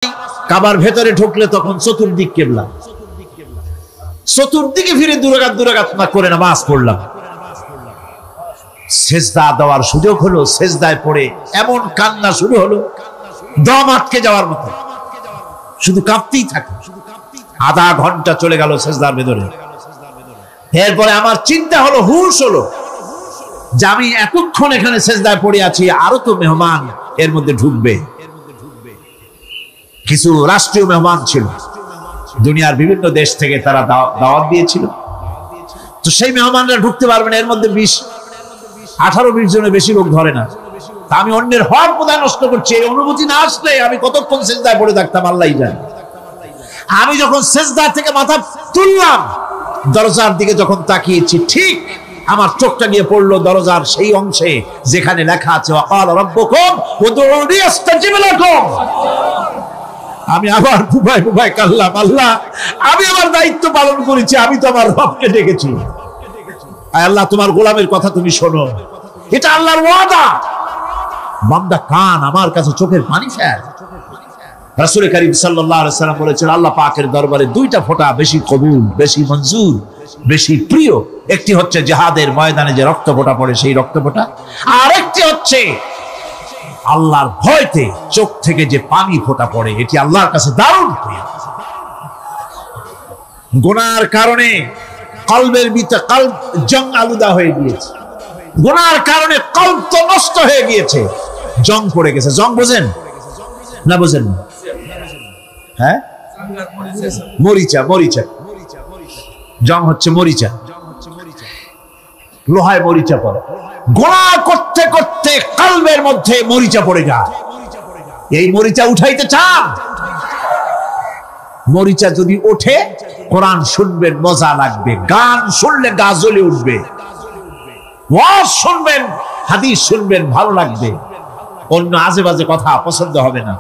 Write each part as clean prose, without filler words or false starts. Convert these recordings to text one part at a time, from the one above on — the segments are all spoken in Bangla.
কাবার ভেতরে ঢুকলে তখন চতুর্দিক কিবলা, চতুর্দিকে ফিরে দুরাকাত করে নামাজ পড়লাম। সেজদা দেওয়ার সুযোগ হলো, সেজদায় পড়ে এমন কান্না শুরু হলো দম আটকে যাওয়ার মতো, শুধু কাঁপতেই থাকে। আধা ঘন্টা চলে গেল সেজদার ভেতরে। এরপরে আমার চিন্তা হলো, হুশ হলো যে আমি এতক্ষণ এখানে সেজদায় পড়ে আছি, আরো তো মেহমান এর মধ্যে ঢুকবে। কিছু রাষ্ট্রীয় মেহমান ছিল, দুনিয়ার বিভিন্ন দেশ থেকে তারা দাওয়াত দিয়েছিল। তো সেই মেহমানরা ঢুকতে পারবে না, এর মধ্যে 18-20 জনের বেশি লোক ধরে না। আমি অন্যের হক কোথায় নষ্ট করছি, এই অনুভূতি না আসলে আমি কতক্ষণ সেজদায় পড়ে থাকতাম আল্লাহই জানে। আমি যখন সেজদা থেকে মাথা তুললাম, দরজার দিকে যখন তাকিয়েছি, ঠিক আমার চোখটা গিয়ে পড়লো দরজার সেই অংশে যেখানে লেখা আছে ওয়াকালা রাব্বুকুম উদউনি আস্তাজিব লাকুম। আমি আবার বুবাই কাল্লাম, আল্লাহ আমি আমার দায়িত্ব পালন করেছি, আমি তো আমার রবকে ডেকেছি। আল্লাহ তোমার গোলামের কথা তুমি শোনো, এটা আল্লাহর ওয়াদা। বান্দা কান আমার কাছে চোখের পানি ফেলে। রাসূল করিম সাল্লাল্লাহু আলাইহি ওয়াসাল্লাম বলেছেন, আল্লাহ পাকের দরবারে দুইটা ফোঁটা বেশি কবুল, বেশি মঞ্জুর, বেশি প্রিয়। একটি হচ্ছে জিহাদের ময়দানে যে রক্ত ফোঁটা পড়ে সেই রক্ত ফোঁটা, আর একটি হচ্ছে আল্লাহর ভয়তে চোখ থেকে যে পানি ফোঁটা পড়ে, এটি আল্লাহর কাছে দারুণ প্রিয়। গুনার কারণে কলবের ভিতরে কলব জং আলুদা হয়ে গিয়েছে, গুনার কারণে কলব তো নষ্ট হয়ে গিয়েছে, জং পড়ে গেছে। জং বোঝেন না? বোঝেন? হ্যাঁ, মরিচা, মরিচা জং হচ্ছে মরিচা, লোহায় মরিচা পড়ে। গুনাহ করতে করতে কলবের মধ্যে মরিচা পড়ে যায়। এই মরিচা উঠাইতে চান? মরিচা যদি ওঠে, কোরআন শুনবেন মজা লাগবে, গান শুনলে গা জ্বলে উঠবে, ওয়াজ শুনবেন, হাদিস শুনবেন ভালো লাগবে, অন্য আজে বাজে কথা পছন্দ হবে না।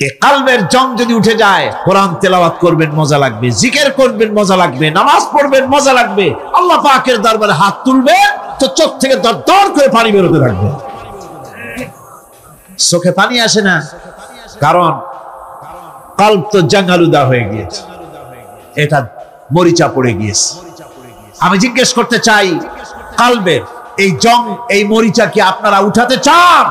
এই কলবের জং যদি উঠে যায়, কোরআন তেলাওয়াত করবেন মজা লাগবে, জিকির করবেন মজা লাগবে, নামাজ পড়বেন মজা লাগবে, আল্লাহ পাকের দরবারে হাত তুলবে তো চোখ থেকে দর করে পানি বেরোতে থাকবে। চোখে পানি আসে না, কারণ কলব তো জঙ্গালুদা হয়ে গিয়েছে, এটা মরিচা পড়ে গিয়েছে। আমি জিজ্ঞেস করতে চাই, কলবের এই জং, এই মরিচা কি আপনারা উঠাতে চান?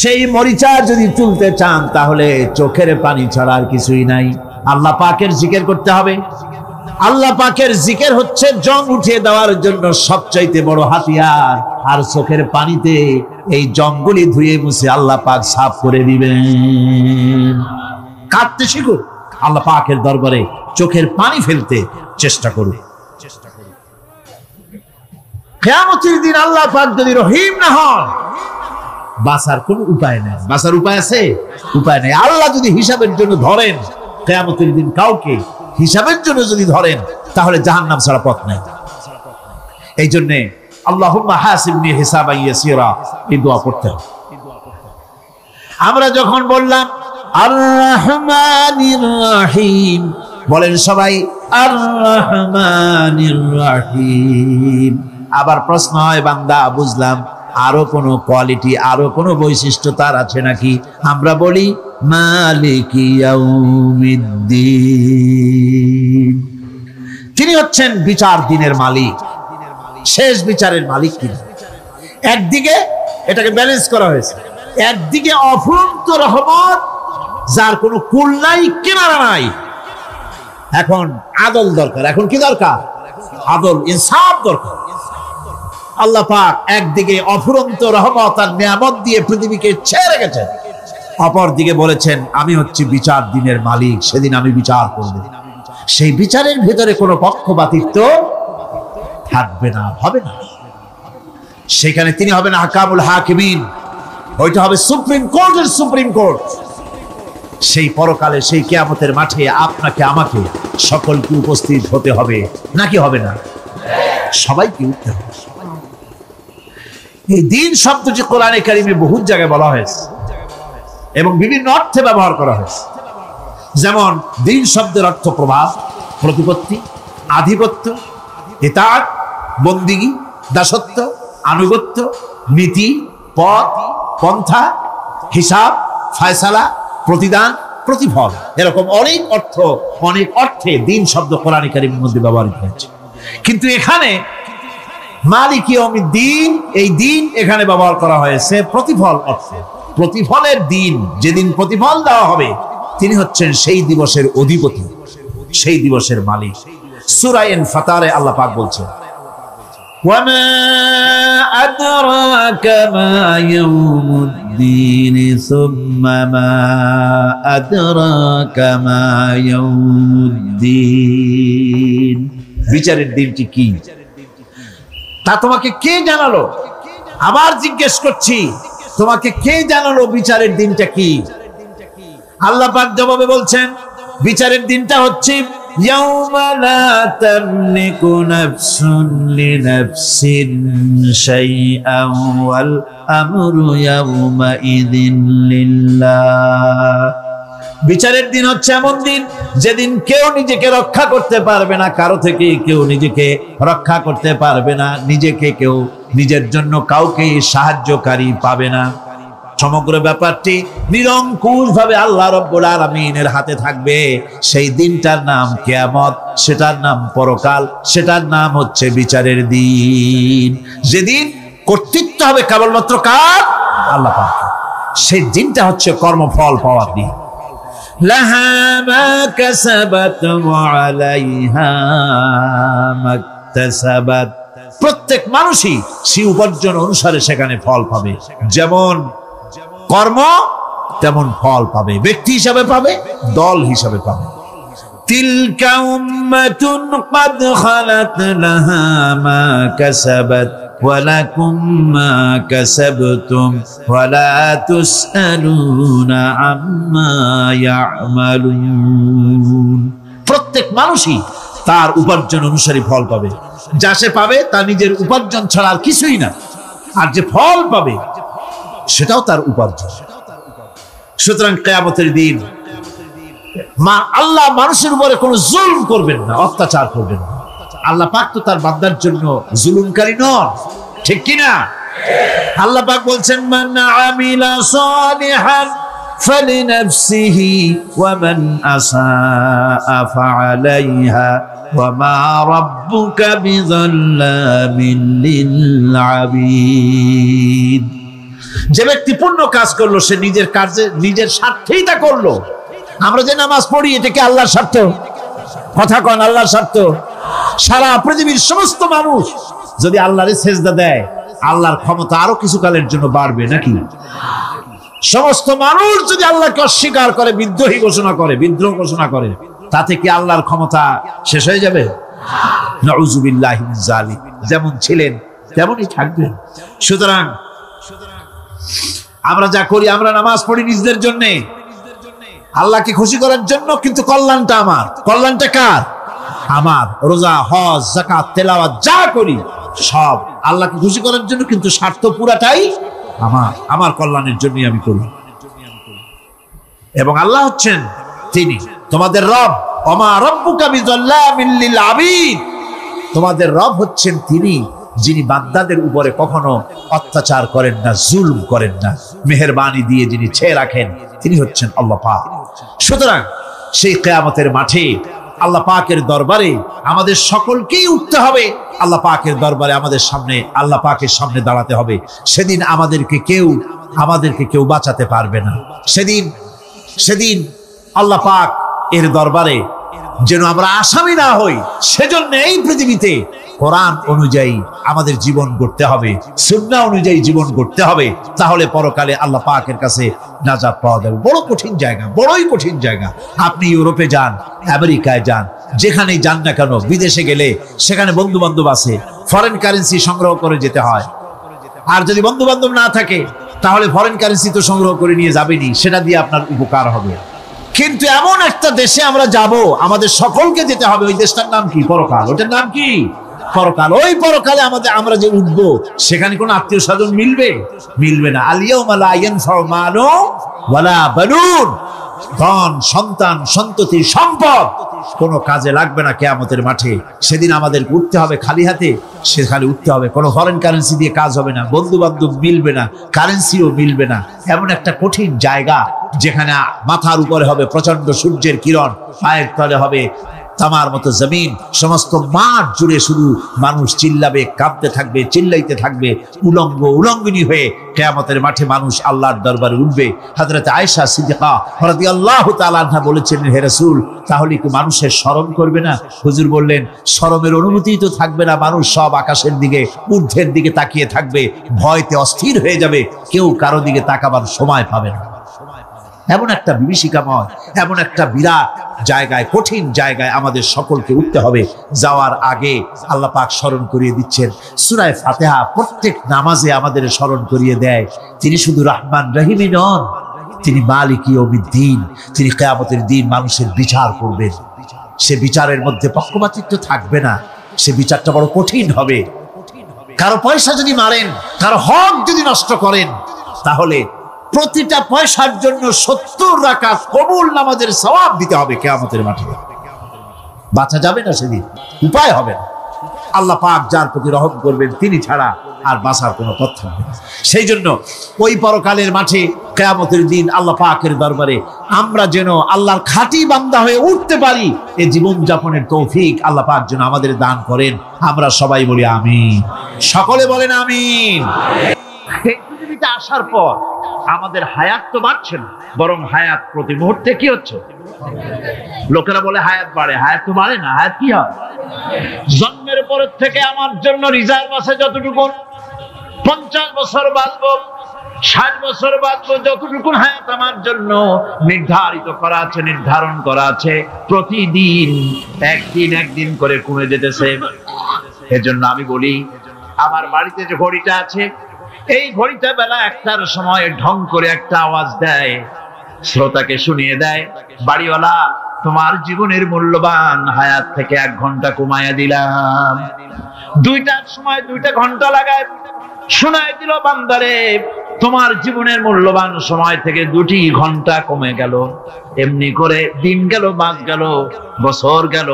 সেই মরিচা যদি তুলতে চান, তাহলে চোখের পানি ছাড়া আর কিছুই নাই, আল্লাহ পাকের জিকির করতে হবে। আল্লাহ পাকের জিকির হচ্ছে জং উঠিয়ে দেওয়ার জন্য সবচাইতে বড় হাতিয়ার। আর চোখের পানিতে এই জংগুলি ধুয়ে মুছে আল্লাহ পাক সাফ করে দিবেন। কাঁদতে শিখুন, আল্লাহ পাকের দরবারে চোখের পানি ফেলতে চেষ্টা করুন। কিয়ামতের দিন আল্লাহ পাক যদি রহিম না হন, বাঁচার কোন উপায় নেই। বাঁচার উপায় আছে? উপায় নেই। আল্লাহ যদি হিসাবের জন্য ধরেন কিয়ামতের দিন কাউকে, হিসাবের জন্য যদি ধরেন, তাহলে জাহান্নাম ছাড়া পথ নেই। এই জন্য আল্লাহুম্মা হাসিবনি হিসাবান ইয়াসীরা এই দোয়া পড়তে হবে। আমরা যখন বললাম আর রহমানির রহিম, বলেন সবাই আর রহমানির রহিম। আবার প্রশ্ন হয়, বান্দা বুঝলাম, আরো কোনো কোয়ালিটি, আরো কোনো বৈশিষ্ট্য তার আছে নাকি? আমরা বলি মালিকি ইয়াউমিদ্দিন। তিনি হচ্ছেন বিচার দিনের মালিক, শেষ বিচারের মালিক তিনি। একদিকে এটাকে ব্যালেন্স করা হয়েছে, একদিকে অফুরন্ত রহমত, যার কোনো কুল নাই, কিনারা নাই। এখন আদল দরকার। এখন কি দরকার? আদল, ইনসাফ দরকার। আল্লাহ পাক একদিকে অফুরন্ত রহমত আর নিয়ামত দিয়ে পৃথিবীকে ছেড়ে রেখেছেন, অপর দিকে বলেছেন আমি হচ্ছি বিচার দিনের মালিক, সেদিন আমি বিচার করব। সেই বিচারের ভিতরে কোনো পক্ষপাতিত্ব থাকবে না, হবে না। সেখানে তিনি হবেন হাকামুল হাকিমিন, ওইটা হবে সুপ্রিম কোর্টের সুপ্রিম কোর্ট। সেই পরকালে, সেই কিয়ামতের মাঠে আপনাকে আমাকে সকলকে উপস্থিত হতে হবে, নাকি হবে না? সবাইকে উঠতে হবে। এই দিন শব্দটি কোরআনে কারিমে বহু জায়গায় বলা হয়েছে এবং বিভিন্ন অর্থে ব্যবহার করা হয়েছে। যেমন দিন শব্দের অর্থ প্রভাব, প্রতিপত্তি, আধিপত্য, ইতাআত, বন্দিগি, দাসত্ব, আনুগত্য, নীতি, পথ, পন্থা, হিসাব, ফয়সালা, প্রতিদান, প্রতিফল, এরকম অনেক অর্থে দিন শব্দ কোরআন কারীমের মধ্যে ব্যবহৃত হয়েছে। কিন্তু এখানে মালিক ইয়াউমিদ্দিন, এই দিন এখানে ব্যবহার করা হয়েছে প্রতিফল অর্থে। প্রতিফলের দিন, যেদিন প্রতিফল দেওয়া হবে, তিনি হচ্ছেন সেই দিবসের অধিপতি, সেই দিবসের মালিক। সূরা ইনফিতারে আল্লাহ পাক বলছেন, ওয়ামা আদরাকা মা ইয়াউমুদ্দিন সুম্মা মা আদরাকা মা ইয়াউমুদ্দিন। বিচারের দিনটি কি তা তোমাকে কে জানালো? আবার জিজ্ঞেস করছি, তোমাকে কে জানালো বিচারের দিনটা কি? আল্লাহ পাক জবাবে বলছেন, বিচারের দিনটা হচ্ছে ইয়াউমা লা তামলিকু নাফসুন লিনাফসিন শাইআন ওয়াল আমরু ইয়াউমা ইযিন লিল্লাহ। বিচারের দিন হচ্ছে এমন দিন যেদিন কেউ নিজেকে রক্ষা করতে পারবে না, কারো থেকে কেউ নিজেকে রক্ষা করতে পারবে না, নিজেকে কেউ নিজের জন্য কাউকে সাহায্যকারী পাবে না। সমগ্র ব্যাপারটি নিরঙ্কুশ ভাবে আল্লাহ রাব্বুল আলামিনের হাতে থাকবে। সেই দিনটার নাম কিয়ামত, সেটার নাম পরকাল, সেটার নাম হচ্ছে বিচারের দিন। যেদিন কর্তৃত্ব হবে কেবলমাত্র কার? আল্লাহ পাক। সেই দিনটা হচ্ছে কর্মফল পাওয়ার দিন। লাহা মা কাসাবাত ওয়া আলাইহা মাকতাসাবাত। প্রত্যেক মানুষই সেই উপার্জন অনুসারে সেখানে ফল পাবে। যেমন কর্ম তেমন ফল পাবে, ব্যক্তি হিসাবে পাবে, দল হিসাবে পাবে। তিলকা উম্মাতুন ক্বাদ খালাত লাহা মা কাসাবাত ওয়া লাকুম মা কাসাবতুম ওয়া লা তুসআলুনা আম্মা ইয়ামালুন। প্রত্যেক মানুষই তার উপার্জন অনুসারী ফল পাবে। যা সে পাবে তা নিজের উপার্জন ছাড়া আর কিছুই না, আর যে ফল পাবে সেটাও তার উপার্জন। সুতরাং কিয়ামতের দিন আল্লাহ মানুষের উপরে কোনো জুলম করবেন না, অত্যাচার করবেন না। আল্লাহ পাক তো তার বান্দার জন্য জুলুমকারী নন, ঠিক কিনা? আল্লাহ পাক বলছেন, মান আমিলা সালিহান ফালিনাফসিহি ওয়া মান আসাআ ফাআলাইহা ওয়া মা রাব্বুকা বিযাল্লামিন লিল আবিদ। যে ব্যক্তি পুণ্য কাজ করলো সে নিজের কাজে নিজের স্বার্থেই তা করলো। আমরা যে নামাজ পড়ি এটা কি আল্লাহর স্বার্থ? কথা কন, আল্লাহর স্বার্থ? সারা পৃথিবীর সমস্ত মানুষ যদি আল্লাহরে সেজদা দেয়, আল্লাহর ক্ষমতা আরো কিছু কালের জন্য বাড়বে নাকি? সমস্ত মানুষ যদি আল্লাহকে অস্বীকার করে, বিদ্রোহী ঘোষণা করে, বিদ্রোহ ঘোষণা করে, তাতে কি আল্লাহর ক্ষমতা শেষ হয়ে যাবে? নাউযুবিল্লাহি মিন যালিক। যেমন ছিলেন তেমনই থাকবেন। সুতরাং আমরা যা করি, আমরা নামাজ পড়ি নিজেদের জন্য, আল্লাহকে খুশি করার জন্য, কিন্তু কল্যাণটা আমার। কল্যাণটা কার? আমার। রোজা, হজ, যাকাত, তেলাওয়াত যা করি সব আল্লাহকে খুশি করার জন্য, কিন্তু স্বার্থ পুরাটাই আমার, আমার কল্যাণের জন্যই আমি করি। এবং আল্লাহ হচ্ছেন তিনি তোমাদের রব। ওমা রাব্বুকা বিযাল্লামিন লিল আবিদ। তোমাদের রব হচ্ছেন তিনি যিনি বান্দাদের উপরে কখনো অত্যাচার করেন না, জুলম করেন না, মেহেরবানি দিয়ে যিনি ছেয়ে রাখেন, তিনি হচ্ছেন আল্লাহ পাক। সুতরাং সেই কিয়ামতের মাঠে আল্লাহ পাকের দরবারে আমাদের সকলকেই উঠতে হবে। আল্লাহ পাকের দরবারে আমাদের সামনে, আল্লাহ পাকের সামনে দাঁড়াতে হবে। সেদিন আমাদেরকে কেউ বাঁচাতে পারবে না। সেদিন আল্লাহ পাক এর দরবারে যেন আমরা আসামি না হই, সেজন্য এই পৃথিবীতে কোরআন অনুযায়ী আমাদের জীবন গড়তে হবে, সুন্নাহ অনুযায়ী জীবন গড়তে হবে। তাহলে পরকালে আল্লাহ পাকের কাছে নাজাত পাওয়া যাবে। বড় কঠিন জায়গা, বড়ই কঠিন জায়গা। আপনি ইউরোপে যান, আমেরিকায় যান, যেখানেই যান না কেন, বিদেশে গেলে সেখানে বন্ধু বান্ধব আছে, ফরেন কারেন্সি সংগ্রহ করে যেতে হয়। আর যদি বন্ধু বান্ধব না থাকে তাহলে ফরেন কারেন্সি তো সংগ্রহ করে নিয়ে যাবেনি, সেটা দিয়ে আপনার উপকার হবে। কিন্তু এমন একটা দেশে আমরা যাব, আমাদের সকলকে যেতে হবে। ওই দেশটার নাম কি? পরকাল। ওটার নাম কি? পরকাল। ওই পরকালে আমরা যে উঠবো, সেখানে কোন আত্মীয় স্বজন মিলবে না। আল ইয়াউমা লা ইয়ানফাউ মালুন ওয়ালা বানুন। ধন, সন্তান, সন্ততি, সম্পদ কোনো কাজে লাগবে না কিয়ামতের মাঠে। সেদিন আমাদেরকে উঠতে হবে খালি হাতে, সেখানে উঠতে হবে। কোনো ফরেন কারেন্সি দিয়ে কাজ হবে না, বন্ধু বান্ধব মিলবে না, কারেন্সিও মিলবে না। এমন একটা কঠিন জায়গা যেখানে মাথার উপরে হবে প্রচন্ড সূর্যের কিরণ, পায়ের তলে হবে তামার মতো জমিন, সমস্ত মাঠ জুড়ে শুধু মানুষ চিল্লাবে, কাঁপতে থাকবে, চিল্লাইতে থাকবে, উলঙ্গ উলঙ্গিনী হয়ে কিয়ামতের মাঠে মানুষ আল্লাহর দরবারে উঠবে। হযরত আয়েশা সিদ্দিকা রাদিয়াল্লাহু তাআলা আনহা বলেছেন, হে রাসূল, তাহলে কি মানুষের শরম করবে না? হুজুর বললেন, শরমের অনুভূতিই তো থাকবে না। মানুষ সব আকাশের দিকে, ঊর্ধ্বের দিকে তাকিয়ে থাকবে, ভয়তে অস্থির হয়ে যাবে, কেউ কারো দিকে তাকাবার সময় পাবে না। এমন একটা বিভীষিকাময়, এমন একটা বিরাট জায়গায়, কঠিন জায়গায় আমাদের সকলকে উঠতে হবে। যাওয়ার আগে আল্লাহ পাক স্মরণ করিয়ে দিচ্ছেন, সূরা ফাতিহা প্রত্যেক নামাজে আমাদের স্মরণ করিয়ে দেয়, তিনি শুধু রহমান রহিমই নন, তিনি মালিক ইয়াউমিদ্দিন। তিনি কিয়ামতের দিন মানুষের বিচার করবেন। সে বিচারের মধ্যে পক্ষপাতিত্ব থাকবে না, সে বিচারটা বড় কঠিন হবে। কারো পয়সা যদি মারেন, কারো হক যদি নষ্ট করেন, তাহলে প্রতিটা পয়সার জন্য 70 রাকাত কবুল নামাজের সওয়াব দিতে হবে কিয়ামতের মাঠে। বাঁচা যাবে না সেদিন, উপায় হবে না। আল্লাহ পাক যার প্রতি রহম করবেন তিনি ছাড়া আর বাঁচার কোনো পথ থাকবে না। সেই জন্য ওই পরকালের মাঠে কিয়ামতের দিন আল্লাহ পাকের দরবারে আমরা যেন আল্লাহর খাঁটি বান্দা হয়ে উঠতে পারি, এই জীবন যাপনের তৌফিক আল্লাহ পাক যেন আমাদের দান করেন। আমরা সবাই বলি আমিন, সকলে বলেন আমিন। এই পৃথিবীতে আসার পর আমাদের হায়াত তো বাড়ছে না, বরং হায়াত প্রতি মুহূর্তে কি হচ্ছে? লোকেরা বলে হায়াত বাড়ে, হায়াত তো বাড়ে না। হায়াত কি হয়? জন্মের পরের থেকে আমার জন্য রিজার্ভ আছে যতটুকু, 50 বছর বাঁচবো, 60 বছর বাঁচবো, যতটুকু হায়াত আমার জন্য নির্ধারিত করা আছে, নির্ধারণ করা আছে, প্রতিদিন একদিন করে কমে যেতেছে। এজন্য আমি বলি, আমার বাড়িতে যে ঘড়িটা আছে, এই ঘড়িটা বেলা 1টার সময় ঢং করে একটা আওয়াজ দেয়, শ্রোতাকে শুনিয়ে দেয়, বাড়িওয়ালা তোমার জীবনের মূল্যবান হায়াত থেকে 1 ঘন্টা কমায়া দিলাম। 2টার সময় 2টা ঘন্টা লাগায় শোনায় দিল, বান্দারে তোমার জীবনের মূল্যবান সময় থেকে 2টি ঘন্টা কমে গেল। এমনি করে দিন গেল, মাস গেল, বছর গেল,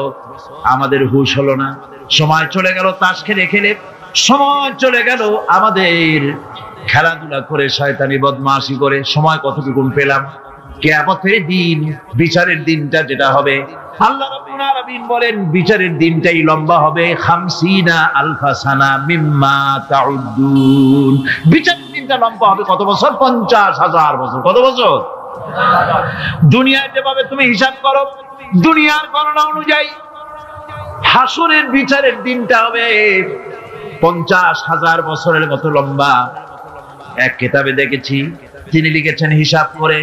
আমাদের হুঁশ হলো না। সময় চলে গেল তাস খেলে খেলে, সময় চলে গেল আমাদের খেলাধুলা করে, শয়তানি বদমাশি করে। সময় কতটুকু পেলাম? কিয়ামতের দিন, বিচারের দিনটা যেটা হবে, আল্লাহ রাব্বুল আলামিন বলেন বিচারের দিনটাই লম্বা হবে 50 আলফা সানা মিম্মা তাউদ্দুন। বিচারের দিনটা লম্বা হবে কত বছর? 50,000 বছর। কত বছর? দুনিয়ায় যেভাবে তুমি হিসাব করো, দুনিয়ার গণনা অনুযায়ী হাসরের বিচারের দিনটা হবে 50,000 বছরের মতো লম্বা। এক কিতাবে দেখেছি, তিনি লিখেছেন হিসাব করে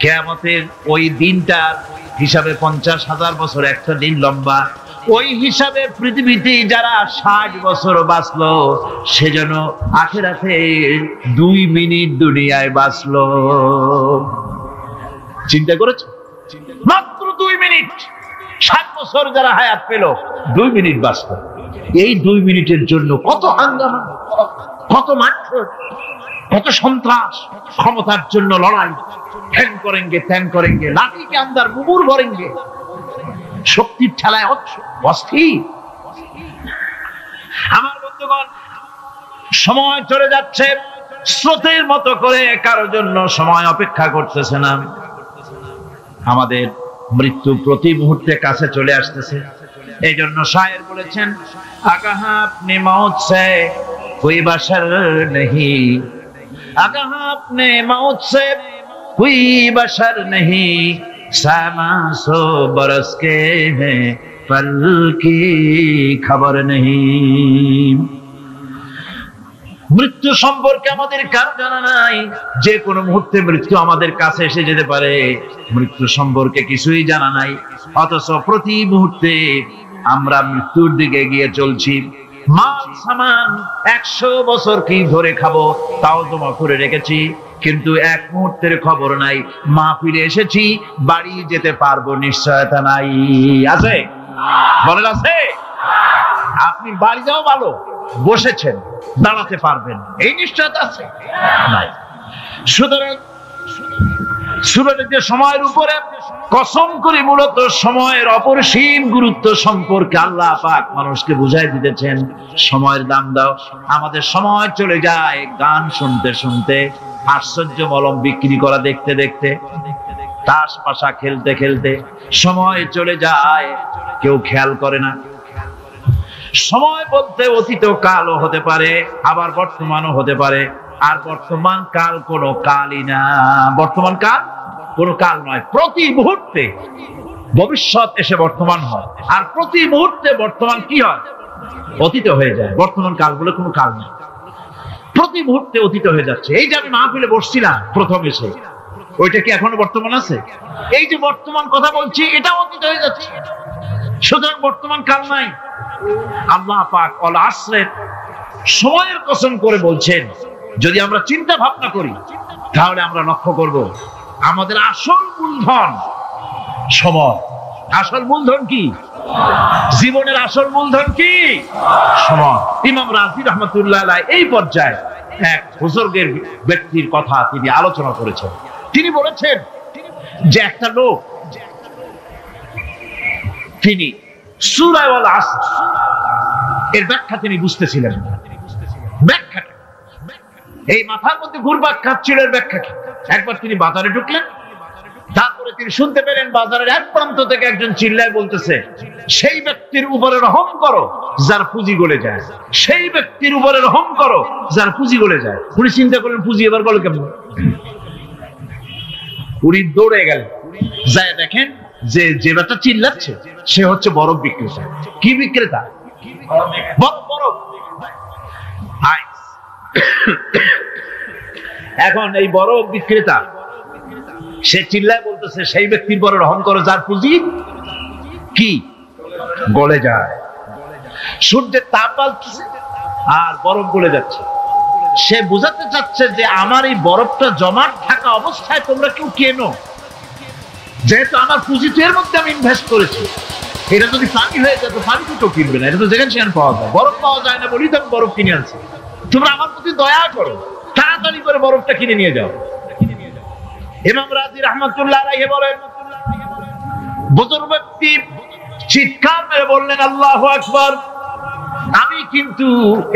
কিয়ামতের ওই দিনটার হিসাবে 50,000 বছর একটা দিন লম্বা। ওই হিসাবে পৃথিবীতে যারা 60 বছর বাঁচলো, সেজন্য আখিরাতে 2 মিনিট দুনিয়ায় বাঁচলো। চিন্তা করেছো? মাত্র 2 মিনিট। 60 বছর যারা হায়াত পেল, 2 মিনিট বাঁচলো। এই 2 মিনিটের জন্য কত হাঙ্গামা, কত মারধর, কত সন্ত্রাস, ক্ষমতার জন্য লড়াই, ঠ্যাং করেঙ্গে ত্যাং করেঙ্গে, লাঠি কে আন্দার মুগুর ভরেঙ্গে, শক্তির ঠেলায় অস্থির। আমার বন্ধুগণ, সময় চলে যাচ্ছে স্রোতের মতো করে, কারোর জন্য সময় অপেক্ষা করতেছে না। আমাদের মৃত্যু প্রতি মুহূর্তে কাছে চলে আসতেছে। এই জন্য শায়ের বলেছেন, আগাহা আপনি মৌত সে কোই বাশার নেহি, আগাহা আপনি মৌত সে কোই বাশার নেহি, সামা সো বরস কে হ্যাঁ পল কি খবর নেহি। মৃত্যু সম্পর্কে আমাদের কারো জানা নাই। যে কোনো মুহূর্তে মৃত্যু আমাদের কাছে এসে যেতে পারে, মৃত্যু সম্পর্কে কিছুই জানা নাই। অথচ প্রতি মুহূর্তে আমরা মৃত্যুর দিকে এগিয়ে চলছি। মাল সামান 100 বছর কি ধরে খাবো তাও জমা করে রেখেছি, কিন্তু এক মুহূর্তের খবর নাই। মা ফিরে এসেছি, বাড়ি যেতে পারবো নিশ্চয়তা নাই। আছে? বলেন আছে? আপনি বাড়ি যাও ভালো, বসেছেন, দাঁড়াতে পারবেন, এই নিশ্চয়তা আছে? নাই। সুতরাং সূরাতে যে সময়ের উপরে কসম করে মূলত সময়ের অপরিসীম গুরুত্ব সম্পর্কে আল্লাহ পাক মানুষকে বুঝাই দিতেছেন। সময়ের দাম দাও। আমাদের সময় চলে যায় গান শুনতে শুনতে, আশ্চর্য মলম বিক্রি করা দেখতে দেখতে, তাস পাশা খেলতে খেলতে সময় চলে যায়, কেউ খেয়াল করে না। সময় বলতে অতীত কালও হতে পারে, আবার বর্তমানও হতে পারে। আর বর্তমান কাল কোনো কালই না, বর্তমান কাল কোনো কাল নয়। প্রতি মুহূর্তে ভবিষ্যৎ এসে বর্তমান হয়, আর প্রতি মুহূর্তে বর্তমান কি হয়? অতীত হয়ে যায়। বর্তমান কাল বলে কোনো কাল নেই, প্রতি মুহূর্তে অতীত হয়ে যাচ্ছে। এই যে আমি মাহফিলে বসছিলাম প্রথম এসে, ওইটা কি এখনো বর্তমান আছে? এই যে বর্তমান কথা বলছি, এটা অতীত হয়ে যাচ্ছে। সুতরাং বর্তমান কাল নাই। আল্লাহ পাক অল আসরের সময়ের কসম করে বলছেন। যদি আমরা চিন্তা ভাবনা করি তাহলে আমরা লক্ষ্য করব আমাদের আসল মূলধন সময়। আসল মূলধন কি? জীবনের আসল মূলধন কি? সময়। ইমাম রাজি রহমতুল্লাহ আলাইহি এই পর্যায়ে এক বুজুর্গের ব্যক্তির কথা তিনি আলোচনা করেছেন। তিনি বলেছেন যে একটা লোক, তিনি সূরা আল আসর এর ব্যাখ্যা তিনি বুঝতেছিলেন না। ব্যাখ্যা এই মাথার মধ্যে ঘুরপাক খাচ্ছিল, এর ব্যাখ্যা কি? একবার তিনি বাজারে ঢুকলেন, তারপরে তিনি শুনতে পেলেন বাজারের এক প্রান্ত থেকে একজন চিল্লায় বলতেছে, সেই ব্যক্তির উপরে রহম করো যার পুঁজি গলে যায়, সেই ব্যক্তির উপরে রহম করো যার পুঁজি গলে যায়। উনি চিন্তা করলেন পুঁজি এবার গলে কেমন? উনি দৌড়ে গেলেন, যায় দেখেন যে যে ব্যাটা চিল্লাচ্ছে সে হচ্ছে বরফ বিক্রেতা। কি বিক্রেতা? বরফ। এখন এই বরফ বিক্রেতা সে চিল্লায় বলতেছে, সেই ব্যক্তির পরে রহম করো যার পুঁজি কি গলে যায়। সূর্যের তাপ বাড়ছে আর বরফ গলে যাচ্ছে। সে বোঝাতে চাচ্ছে যে আমার এই বরফটা জমাট থাকা অবস্থায় তোমরা কেউ কেনো, যেহেতু আমার পুঁজি তো এর মধ্যে আমি ইনভেস্ট করেছি। এটা যদি পানি হয়ে যেত, পানি তো কেউ কিনবে না, এটা তো যেখানে সেখানে পাওয়া যায়। বরফ পাওয়া যায় না বলি তো আমি বরফ কিনে আনছি। তোমরা আমার প্রতি দয়া করো, তাড়াতাড়ি করে বরফটা কিনে নিয়ে যাও। ইমাম রাজি রহমতুল্লাহ আলাইহি বলেন, বুজুর্গ ব্যক্তি চিৎকার মেরে বললেন, আল্লাহু আকবার। আমি কিন্তু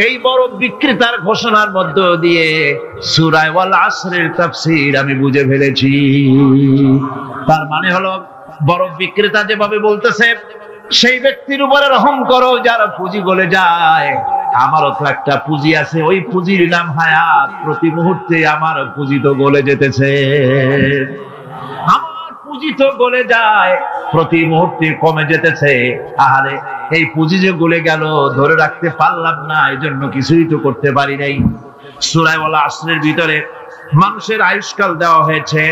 এই বরফ বিক্রেতার ঘোষণার মধ্য দিয়ে সূরা আল আসরের তাফসীর আমি বুঝে ফেলেছি। তার মানে হলো বরফ বিক্রেতা যেভাবে বলতেছে, সেই ব্যক্তির উপরে রহম করো যার পুঁজি গলে যায়। আমারও তো একটা পুঁজি আছে, ওই পুঁজির নাম হায়াত। প্রতি মুহূর্তে আমার পুঁজি তো গলে যেতেছে, আমার পুঁজি তো গলে যায়, প্রতি মুহূর্তে কমে যেতেছে। আহারে, এই পুঁজি যে গলে গেল ধরে রাখতে পারলাম না, এই জন্য কিছুই তো করতে পারি নাই। সূরা আল আসরের ভিতরে মানুষের আয়ুষ্কাল দেওয়া হয়েছে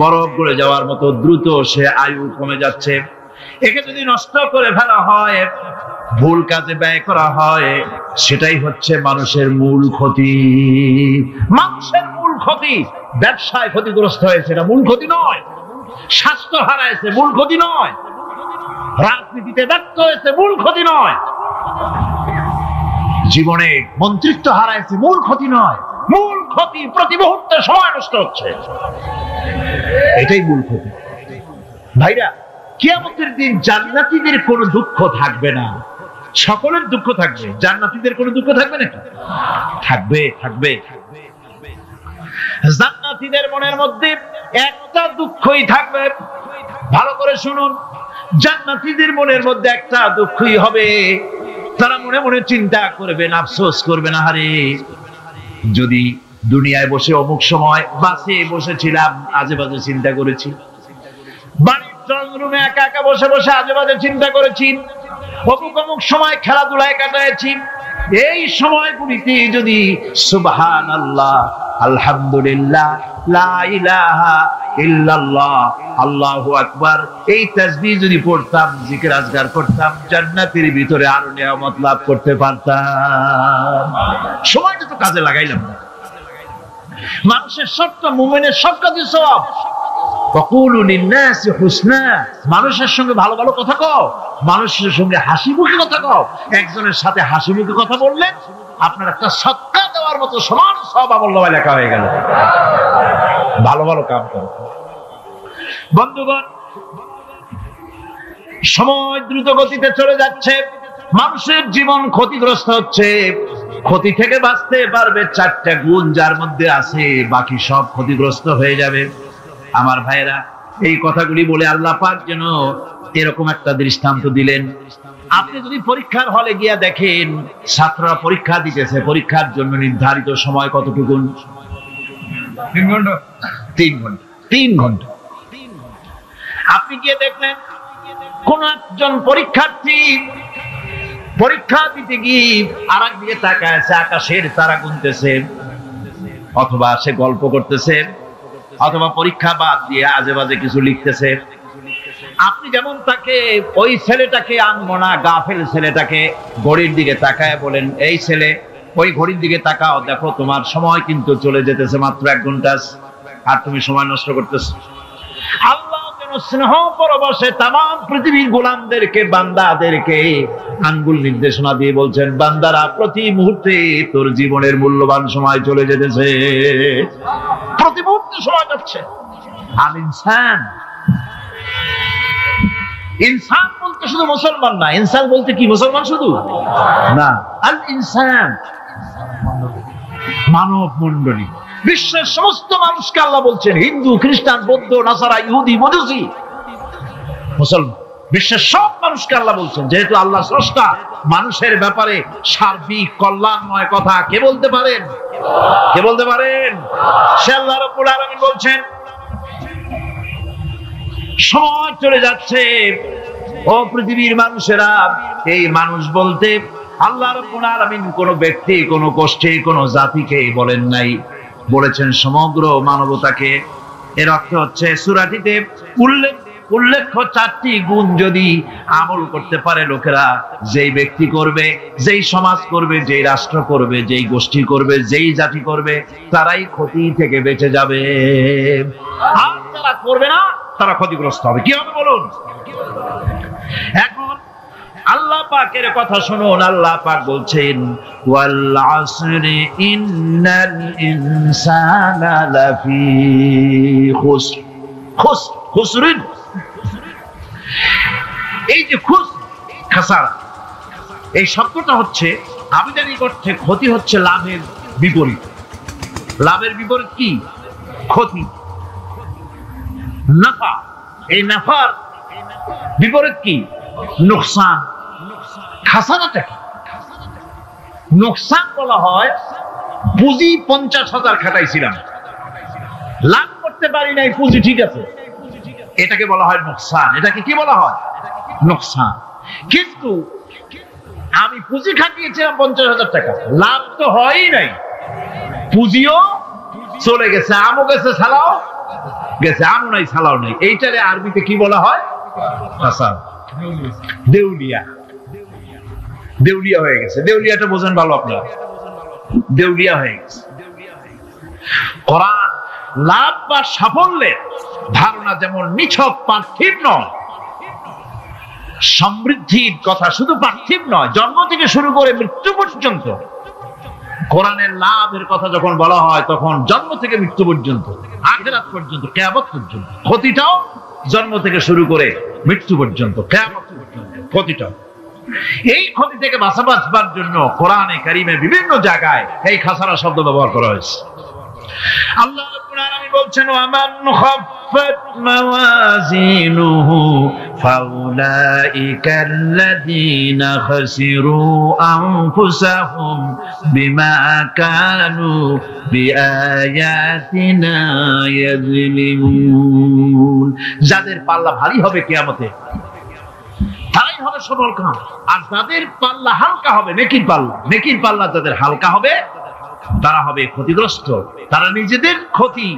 বরফ গলে যাওয়ার মতো দ্রুত, সে আয়ু কমে যাচ্ছে। একে যদি নষ্ট করে ফেলা হয়, ভুল কাজে ব্যয় করা হয়, সেটাই হচ্ছে মানুষের মূল ক্ষতি। মানুষের মূল ক্ষতি। ব্যবসায় ক্ষতিগ্রস্ত হয়েছে, এটা মূল ক্ষতি নয়। স্বাস্থ্য হারাইছে, মূল ক্ষতি নয়। রাজনীতিতে ব্যর্থ হয়েছে, মূল ক্ষতি নয়। জীবনে মন্ত্রিত্ব হারাইছে, মূল ক্ষতি নয়। মূল ক্ষতি প্রতি মুহূর্তে সময় নষ্ট হচ্ছে, এটাই মূল ক্ষতি। ভাইরা, কিয়ামতের দিন জান্নাতীদের কোনো দুঃখ থাকবে না, সকলের দুঃখ থাকবে। জান্নাতীদের কোনো দুঃখ থাকবে নাকি? থাকবে, থাকবে। জান্নাতীদের মনের মধ্যে একটা দুঃখই থাকবে। ভালো করে শুনুন, জান্নাতীদের মনের মধ্যে একটা দুঃখই হবে। তারা মনে মনে চিন্তা করবেন, আফসোস করবেন, আরে যদি দুনিয়ায় বসে অমুক সময় বাসে বসেছিলাম, আজে বাজে চিন্তা করেছি, বাড়ির ড্রয়িং রুমে একা একা বসে বসে আজে বাজে চিন্তা করেছি, অমুক অমুক সময় খেলাধুলায় কাটাইছি, এই সময়গুলিতে যদি সুবহানাল্লাহ, আলহামদুলিল্লাহ, লা ইলাহা ইল্লাল্লাহ, আল্লাহু আকবার, এই তাসবিহ যদি পড়তাম, জিকির আজকার করতাম, জান্নাতের ভিতরে আরো নিয়ামত লাভ করতে পারতাম। সময়টা তো কাজে লাগাইলাম না। মানুষের সবটা, মুমিনের সব কাজে সওয়াব। ওয়াকুলু লিন-নাসি হুসনা, মানুষের সঙ্গে ভালো ভালো কথা কও, মানুষের সঙ্গে হাসি মুখে কথা কও। একজনের সাথে হাসি মুখে কথা বললেন, আপনার একটা সদকা দেওয়ার মতো সমান সওয়াব আমলনামায় লেখা হয়ে গেল। ভালো ভালো কাম করো। বন্ধুগণ, সময় দ্রুত গতিতে চলে যাচ্ছে, মানুষের জীবন ক্ষতিগ্রস্ত হচ্ছে। ক্ষতি থেকে বাঁচতে পারবে 4টা গুণ যার মধ্যে আছে, বাকি সব ক্ষতিগ্রস্ত হয়ে যাবে। আমার ভাইরা, এই কথাগুলি বলে আল্লাহ পাক যেন এরকম একটা দৃষ্টান্ত দিলেন। আপনি যদি পরীক্ষার হলে গিয়া দেখেন ছাত্ররা পরীক্ষা দিতেছে, পরীক্ষার জন্য নির্ধারিত সময় কতটুকু? 3 ঘন্টা। 3 ঘন্টা। আপনি গিয়ে দেখলেন কোন একজন পরীক্ষার্থী পরীক্ষা দিতে গিয়ে আর একদিকে তাকায় আছে, আকাশের তারা গুনতেছে, অথবা সে গল্প করতেছে, অথবা পরীক্ষা বাদ দিয়ে আজে বাজে কিছু লিখতেছে। আপনি যেমন তাকে, ওই ছেলেটাকে আনবো না, গাফেল ছেলেটাকে ঘড়ির দিকে তাকায় বলেন, এই ছেলে ওই ঘড়ির দিকে তাকাও, দেখো তোমার সময় কিন্তু চলে যেতেছে মাত্র 1 ঘন্টা, আর তুমি সময় নষ্ট করতেছো। আল্লাহ যেন স্নেহ পরবশে তামাম পৃথিবীর গোলামদেরকে, বান্দাদেরকে আঙ্গুল নির্দেশনা দিয়ে বলছেন, বান্দারা প্রতি মুহূর্তে তোর জীবনের মূল্যবান সময় চলে যেতেছে, প্রতি মুহূর্তে সময় যাচ্ছে। আল ইনসান, ইনসান বলতে শুধু মুসলমান না, ইনসান বলতে কি মুসলমান শুধু না, আল ইনসান মানব মণ্ডলী, বিশ্বের সমস্ত মানুষকে আল্লাহ বলছেন, হিন্দু, খ্রিস্টান, বৌদ্ধ, নাসারা, ইহুদি, মজুসি, মুসলমান, বিশ্বের সব মানুষকে আল্লাহ বলছেন। যেহেতু আল্লাহ স্রষ্টা, মানুষের ব্যাপারে সার্বিক কল্যাণময় কথা কে বলতে পারেন? কে বলতে পারেন? সে আল্লাহ রাব্বুল আলামিন বলছেন, সময় চলে যাচ্ছে, ও পৃথিবীর মানুষেরা। এই মানুষ বলতে আল্লাহ রাব্বুল আলামিন কোন ব্যক্তি, কোন গোষ্ঠী, কোন জাতিকে বলেন নাই, বলেছেন সমগ্র মানবতাকে। এর অর্থ হচ্ছে সূরাটিতে উল্লেখ্য 4টি গুণ যদি আমল করতে পারে লোকেরা, যেই ব্যক্তি করবে, যেই সমাজ করবে, যেই রাষ্ট্র করবে, যেই গোষ্ঠী করবে, যেই জাতি করবে, তারাই ক্ষতি থেকে বেঁচে যাবে। আর যারা করবে না তারা ক্ষতিগ্রস্ত হবে। কি হবে বলুন? এখন আল্লাহ পাকের কথা শুনুন। আল্লাহ পাক বলছেন, ওয়াল আসরি ইন্নাল ইনসানা লাফি খুসর। খুসরিন, এই যে খাসারা, এই শব্দটা হচ্ছে আবিধানিক অর্থে ক্ষতি, হচ্ছে লাভের বিপরীত। লাভের বিপরীত কি? ক্ষতি। নাফা, এই নাফার বিপরীত কি? নোকসান। খাসারাটা কি? নোকসান বলা হয় পুঁজি 50,000 খাটাইছিলাম, লাভ করতে পারি নাই, পুঁজি ঠিক আছে, এটাকে বলা হয় নোকসান। এটাকে কি বলা হয়? নোকসান। কিন্তু আমি পুঁজি খাটিয়েছিলাম 50,000 টাকা, লাভ তো হয়ই নাই, পুঁজিও চলে গেছে, আমও গেছে, সালাও গেছে, আমও নাই, সালাও নাই। এইটারে আরবিতে কি বলা হয়? খাসার। দেউলিয়া। দেউলিয়া হয়ে গেছে। দেউলিয়াটা বোঝেন ভালো আপনারা, দেউলিয়া হয়ে গেছে। কোরআন লাভ বা সাফল্যের ধারণা যেমন নিছক পার্থিব নয়, সমৃদ্ধির কথা শুধু পার্থিব নয়, জন্ম থেকে শুরু করে মৃত্যু পর্যন্ত। কোরআনের লাভের কথা যখন বলা হয়, তখন জন্ম থেকে মৃত্যু পর্যন্ত, আখিরাত পর্যন্ত, কিয়ামত পর্যন্ত। ক্ষতিটাও জন্ম থেকে শুরু করে মৃত্যু পর্যন্ত, কিয়ামত পর্যন্ত ক্ষতিটাও। এই ক্ষতি থেকে বাঁচবার জন্য কোরআনে কারিমে বিভিন্ন জায়গায় এই খাসারা শব্দ ব্যবহার করা হয়েছে। আল্লাহ রাব্বুল আলামিন বলছেন, ওয়ামান খাফফাত মাওয়াজিনুহু ফাউলাইকাল্লাযীনা খাসিরু আনফুসাহুম বিমা কানু বিআয়াতিনা ইয়াযলিমুন। যাদের পাল্লা ভারী হবে কিয়ামতে, তারাই হবে সফলকাম। আর যাদের পাল্লা হালকা হবে, নেকির পাল্লা যাদের হালকা হবে, তারা হবে ক্ষতিগ্রস্ত। তারা নিজেদের ক্ষতি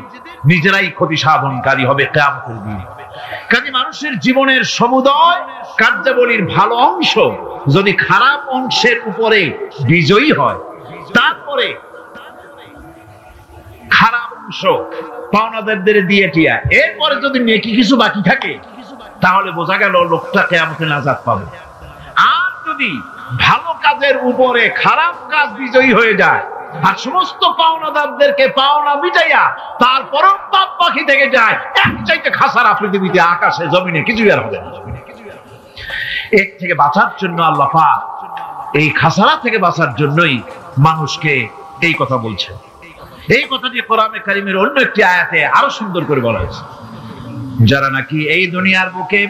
নিজেরাই ক্ষতি সাধনকারী হবে কিয়ামতের দিনে। কাজে মানুষের জীবনের সমুদয় কার্যাবলীর ভালো অংশ যদি খারাপ অংশের উপরে বিজয়ী হয়, তারপরে খারাপ অংশ পাওনাদারদের দিয়ে টিয়া, এরপরে যদি নেকি কিছু বাকি থাকে, তাহলে বোঝা গেল লোকটা কিয়ামতে নাজাত পাবে। আর যদি ভালো কাজের উপরে খারাপ কাজ বিজয়ী হয়ে যায়, আর সমস্ত পাওনাদারদেরকে পাওনা মিটাইয়া তারপরও পাপ পাখি থেকে যায়, এক চাইতে খাসারা পৃথিবীতে আকাশে জমিনে কিছুই আর হবে না। এর থেকে বাঁচার জন্য আল্লাহ পাক এই খাসারা থেকে বাঁচার জন্যই মানুষকে এই কথা বলছে। এই কথাটি কোরআনে কারীমের অন্য একটি আয়াতে আরো সুন্দর করে বলা হয়েছে, যারা নাকি এই দুনিয়ার বুকে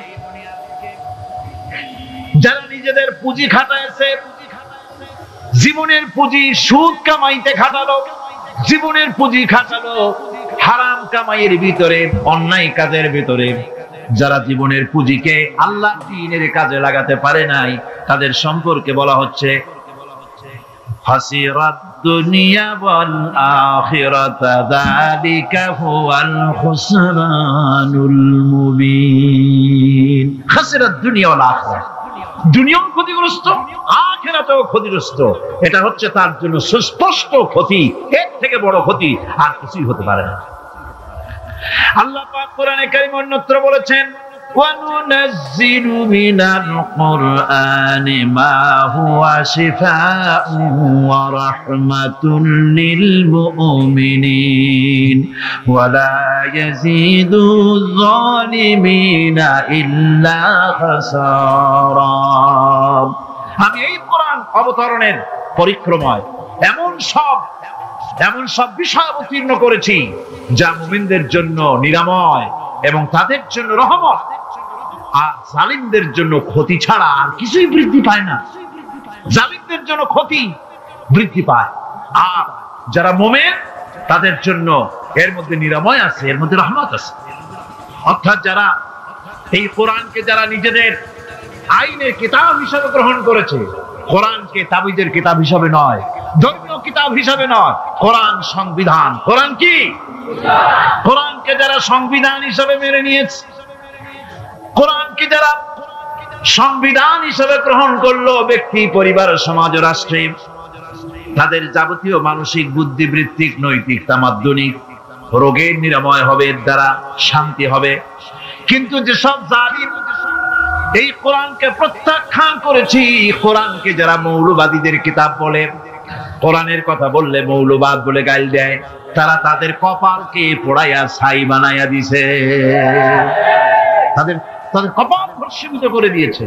যারা নিজেদের পুঁজি খাটাইছে, জীবনের পুঁজি সুদ কামাইতে খাটালো, জীবনের পুঁজি খাটালো হারাম কামাইয়ের ভিতরে, অন্যায় কাজের ভিতরে, যারা জীবনের পুঁজিকে আল্লাহ দ্বীনের কাজে লাগাতে পারে নাই, তাদের সম্পর্কে বলা হচ্ছে হাসিরাত দুনিয়া ওয়াল আখিরাতা যালিকা হুয়াল খুসরানুল মুবিন। হাসিরাত দুনিয়া ওয়াল আখিরা, দুনিয়াও ক্ষতিগ্রস্ত, আখিরাতেও ক্ষতিগ্রস্ত। এটা হচ্ছে তার জন্য সুস্পষ্ট ক্ষতি, এর থেকে বড় ক্ষতি আর কিছুই হতে পারে না। আল্লাহ পাক কোরআনে কারীম অন্যত্র বলেছেন وَنُنَزِّلُ مِنَ الْقُرْآنِ مَا هُوَ شِفَاءٌ وَرَحْمَةٌ لِّلْمُؤْمِنِينَ وَلَا يَزِيدُ الظَّالِمِينَ إِلَّا خَسَارًا। আমি এই কোরআন অবতরণের পরিক্রমায় এমন সব বিষয় অবতীর্ণ করেছি যা মুমিনদের জন্য নিরাময় এবং তাদের জন্য রহমত, আর জালিমদের জন্য ক্ষতি ছাড়া আর কিছুই বৃদ্ধি পায় না। জালিমদের জন্য ক্ষতি বৃদ্ধি পায়, আর যারা মুমিন তাদের জন্য এর মধ্যে নিরাময় আছে, এর মধ্যে রহমত আছে। অর্থাৎ যারা এই কোরআনকে যারা নিজেদের আইনের কিতাব হিসেবে গ্রহণ করেছে, কোরআনকে তাবিজের কিতাব হিসেবে নয়, ধর্মীয় কিতাব হিসেবে নয়, কোরআন সংবিধান। কোরআন কি? কোরআনকে যারা সংবিধান হিসেবে মেনে নিয়েছে, কোরআনকে যারা সংবিধান হিসেবে গ্রহণ করলো, ব্যক্তি, পরিবার, সমাজ, রাষ্ট্রে, তাদের যাবতীয় মানসিক, বুদ্ধিবৃত্তিক, নৈতিক, তামাদ্দুনিক রোগের নিরাময় হবে, এর দ্বারা শান্তি হবে। কিন্তু যেসব জালিম এই কোরআনকে প্রত্যাখ্যান করেছি, কোরআনকে যারা মৌলবাদীদের কিতাব বলে, কোরআনের কথা বললে মৌলবাদ বলে গাল দেয়, তারা তাদের কপালকে পোড়াইয়া ছাই বানাইয়া দিছে, তাদের কপাল ভস্মীভূত করে দিয়েছে।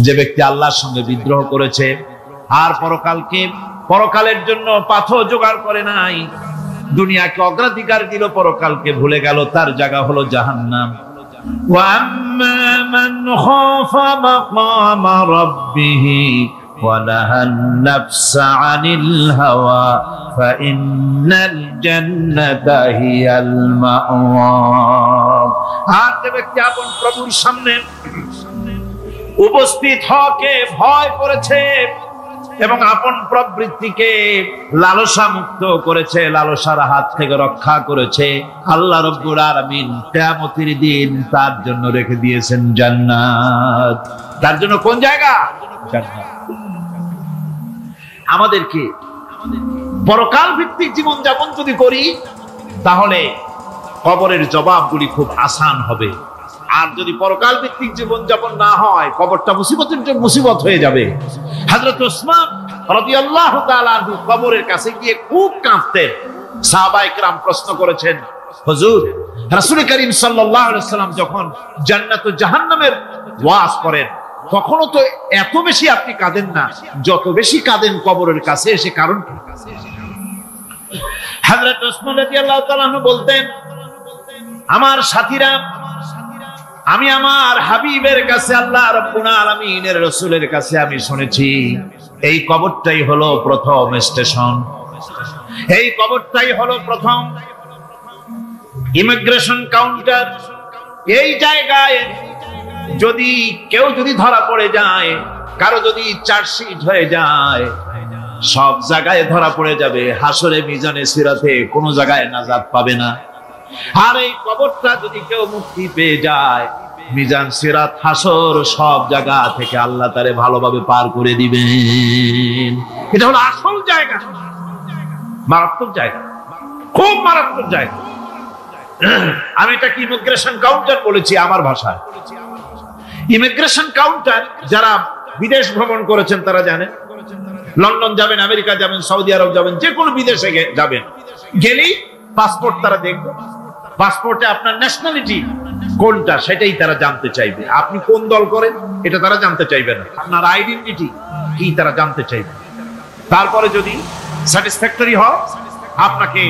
যে ব্যক্তি আল্লাহর সঙ্গে বিদ্রোহ করেছে আর পরকালের জন্য পাথর জোগাড় করে নাই, দুনিয়াকে অগ্রাধিকার দিল, পরকালকে ভুলে গেল, তার জায়গা হলো জাহান্নাম। وَأَمَّا مَنْ خَافَ مَقَامَ رَبِّهِ وَنَهَى النَّفْسَ عَنِ الْهَوَى فَإِنَّ الْجَنَّةَ هِيَ الْمَأْوَى। আর যে ব্যক্তি আপন প্রভুর সামনে উপস্থিত হওয়াকে ভয় করেছে এবং আপন প্রবৃত্তিকে লালসা মুক্ত করেছে, লালসার হাত থেকে রক্ষা করেছে, আল্লাহ রাব্বুল আলামিন কিয়ামতের দিন তার জন্য রেখে দিয়েছেন জান্নাত। তার জন্য কোন জায়গা? জান্নাত। আমাদেরকে পরকাল ভিত্তিক জীবন যাপন যদি করি, তাহলে কবরের জবাবগুলি খুব আসান হবে। আর যদি পরকাল ভিত্তিক জীবন যাপন না হয়, কবরটা মুসিবত হয়ে যাবে। হযরত ওসমান রাদিয়াল্লাহু তাআলা আনহু কবরের কাছে গিয়ে খুব কাঁদতেন। সাহাবায়ে কেরাম প্রশ্ন করেছেন, হুজুর, রাসূল করিম সাল্লাল্লাহু আলাইহি ওয়াসাল্লাম যখন জান্নাত ও জাহান্নামের ওয়াজ করেন, তখনও তো এত বেশি আপনি কাঁদেন না, যত বেশি কাঁদেন কবরের কাছে এসে। কারণ হযরত ওসমান রাদিয়াল্লাহু তাআলা আনহু বলতেন, আমার সাথীরা, আমি আমার হাবিবের কাছে, আল্লাহ রাব্বুল আলামিনের রাসূলের কাছে আমি শুনেছি এই কবরটাই হলো প্রথম স্টেশন, এই কবরটাই হলো প্রথম ইমিগ্রেশন কাউন্টার। এই জায়গায় কেউ যদি ধরা পড়ে যায়, কারো যদি চার্জশিট হয়ে যায়, সব জায়গায় ধরা পড়ে যাবে। হাসরে, মিজানে, সিরাতে কোনো জায়গায় নাজাত পাবে না। আর এই কবরটা যদি কেউ মুক্তি পেয়ে যায়, মিজান, সিরাত, হাসর সব জায়গা থেকে আল্লাহ তারে ভালোভাবে পার করে দিবেন। এটা হলো আসল জায়গা, মারাত্মক জায়গা, খুব মারাত্মক জায়গা। আমি এটাকে ইমিগ্রেশন কাউন্টার বলেছি আমার ভাষায়। ইমিগ্রেশন কাউন্টার যারা বিদেশ ভ্রমণ করেছেন তারা জানেন, লন্ডন যাবেন, আমেরিকা যাবেন, সৌদি আরব যাবেন, যে কোনো বিদেশে যাবেন, গেলেই পাসপোর্ট তারা দেখবে। পাসপোর্টে আপনার ন্যাশনালিটি কোনটা সেটাই তারা জানতে চাইবে। আপনি কোন দল করেন এটা তারা জানতে চাইবে না, আপনার আইডেন্টিটি কি তারা জানতে চাইবে। তারপরে যদি স্যাটিসফ্যাক্টরি হয় আপনাকে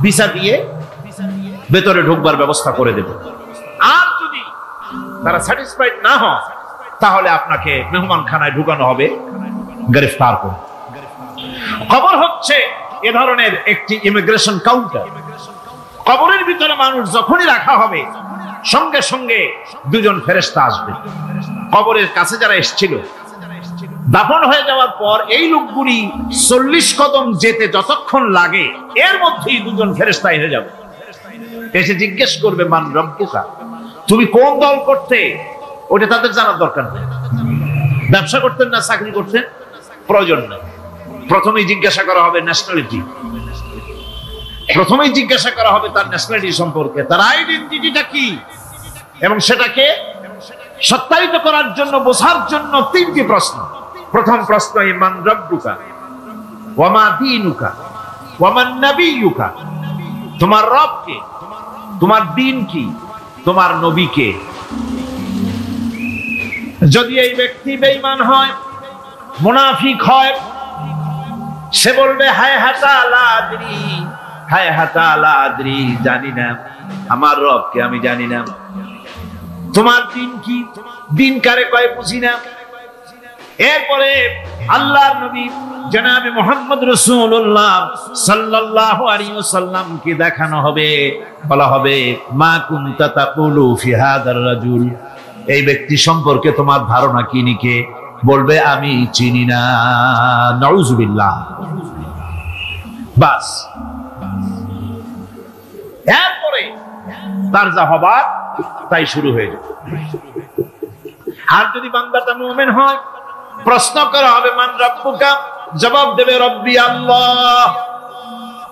ভিসা দিয়ে ভেতরে ঢুকবার ব্যবস্থা করে দেবে। আর যদি তারা স্যাটিসফাইড না হয় তাহলে আপনাকে মেহমানখানায় ঢুকানো হবে গ্রেফতার করে। খবর হচ্ছে এ ধরনের একটি ইমিগ্রেশন কাউন্টার। কবরের ভিতরে মানুষ যখনই রাখা হবে সঙ্গে সঙ্গে দুজন ফেরেশতা আসবে। কবরের কাছে যারা এসেছিল দাফন হয়ে যাওয়ার পর এই লোকগুলি 40 কদম যেতে যতক্ষণ লাগে এর মধ্যেই দুজন ফেরেশতা এসে যাবে, এসে জিজ্ঞেস করবে মান রব্বুকা, তুমি কোন দল করতে? ওটা তাদের জানার দরকার নেই। ব্যবসা করতেন না চাকরি করতেন প্রয়োজন নেই। প্রথমেই জিজ্ঞাসা করা হবে ন্যাশনালিটি, প্রথমেই জিজ্ঞাসা করা হবে তার ন্যাশনালিটি সম্পর্কে, তার আইডেন্টিটিটা কি, এবং সেটাকে সত্যায়িত করার জন্য, বোঝার জন্য 3টি প্রশ্ন। প্রথম প্রশ্ন মান রব্বুকা ওয়া মা দীনুকা ওয়া মান নাবিয়ুকা, তোমার রব কে, তোমার দ্বীন কি, তোমার নবী কে। যদি এই ব্যক্তি বেঈমান হয়, মুনাফিক হয়, সে বলবে হায় হাতা লা আদরি, হায় হাতা লা আদরি, জানি না আমার রবকে, আমি জানি না। তোমার দ্বীন কি, দ্বীন কারে কয় বুঝি না। এরপরে আল্লাহর নবী জনাবে মুহাম্মদ রাসূলুল্লাহ সাল্লাল্লাহু আলাইহি ওয়াসাল্লামকে দেখানো হবে, বলা হবে মা কুনতা তাকুলু ফি হাদার রাজুল, এই ব্যক্তি সম্পর্কে তোমার ধারণা কি নিকে? বলবে আমি চিনি না। নাউযুবিল্লাহ। বাস এরপরে তার যা হবার তাই শুরু হয়ে যাবে। আর যদি বান্দাটা মুমিন হয়, প্রশ্ন করা হবে মান রব্বুকা, জবাব দেবে রব্বি আল্লাহ,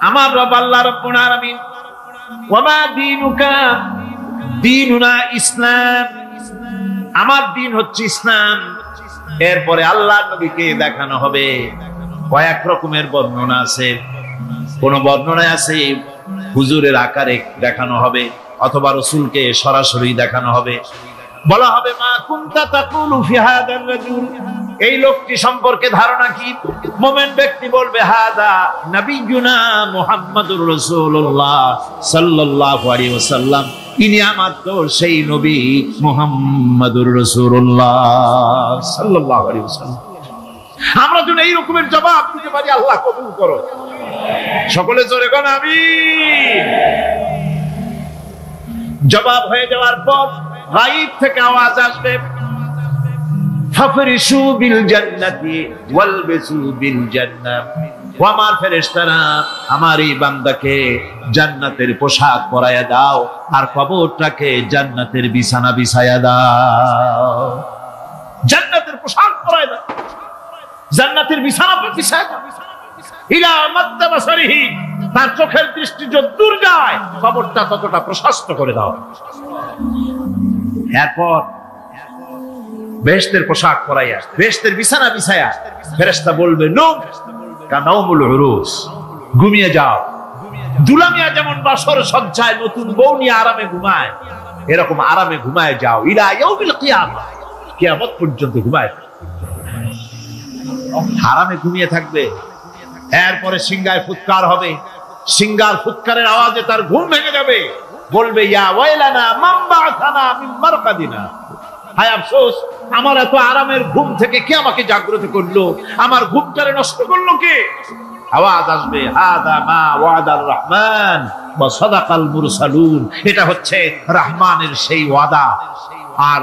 আমার রব আল্লাহ রাব্বুল আলামিন। ওয়া মা দীনুকা, দীনুনা ইসলাম, আমার দ্বীন হচ্ছে ইসলাম। এরপরে আল্লাহর নবীকে দেখানো হবে। কয়েক রকমের বর্ণনা আছে, কোন বর্ণনায় আছে হুজুরের আকারে দেখানো হবে, অথবা রাসূলকে সরাসরি দেখানো হবে। বলা হবে মা কুনতা তাকুলু ফি হাদার রাজুল, এই লোকটি সম্পর্কে ধারণা কি? মুমিন ব্যক্তি বলবে হাদা নবিয়ুনা মুহাম্মাদুর রাসূলুল্লাহ সাল্লাল্লাহু আলাইহি ওয়াসাল্লাম, ইনি আমার তো সেই নবী মুহাম্মাদুর রাসূলুল্লাহ সাল্লাল্লাহু আলাইহি ওয়াসাল্লাম। আমরা যেন এই রকমের জবাব দিতে পারি, আল্লাহ কবুল করো। সকলে জোরে কোন আমিন। জবাব হয়ে যাওয়ার পর গায়ব থেকে আওয়াজ আসবে ফাফরিশু বিল জান্নাতি ওয়ালবিসু বিল জান্নাহ, ও আমার ফেরেশতারা আমার এই বান্দাকে জান্নাতের পোশাক পরায়া দাও আর কবরটাকে জান্নাতের বিছানা বিছায়া দাও। জান্নাতের পোশাক পরায়া দাও, জান্নাতের বিছানা বিছায়া দাও। ইলা মাদ্দা বাসারিহি, তার চোখের দৃষ্টি যতদূর যায় কবরটা ততটা প্রশস্ত করে দাও। এরপর বেহেশতের পোশাক পরাইয়া, বেহেশতের বিছানা বিছায়া ফেরেশতা বলবে নূম কানাউমুল উরুস, ঘুমিয়ে যাও। দুলামিয়া যেমন বাসর সজ্জায় নতুন বউ নিয়ে আরামে ঘুমায়, এরকম আরামে ঘুমায় যাও। ইলা ইয়াউমিল কিয়ামা, কিয়ামত পর্যন্ত ঘুমায়, আরামে ঘুমিয়ে থাকবে। এরপরে সিংহায় ফুৎকার হবে, সিংহার ফুৎকারের আওয়াজে তার ঘুম ভেঙে যাবে। বলবে ইয়া ওয়াইলানা মান বা'আসানা মিন মারকাদিনা, হায় আফসোস, আমার এত আরামের ঘুম থেকে কে আমাকে জাগ্রত করলো, আমার ঘুমটারে নষ্ট করলো কে? আওয়াজ আসবে হাদা মা ওয়াদার রহমান ওয়া সাদাকাল মুরসালুন, এটা হচ্ছে রহমানের সেই ওয়াদা আর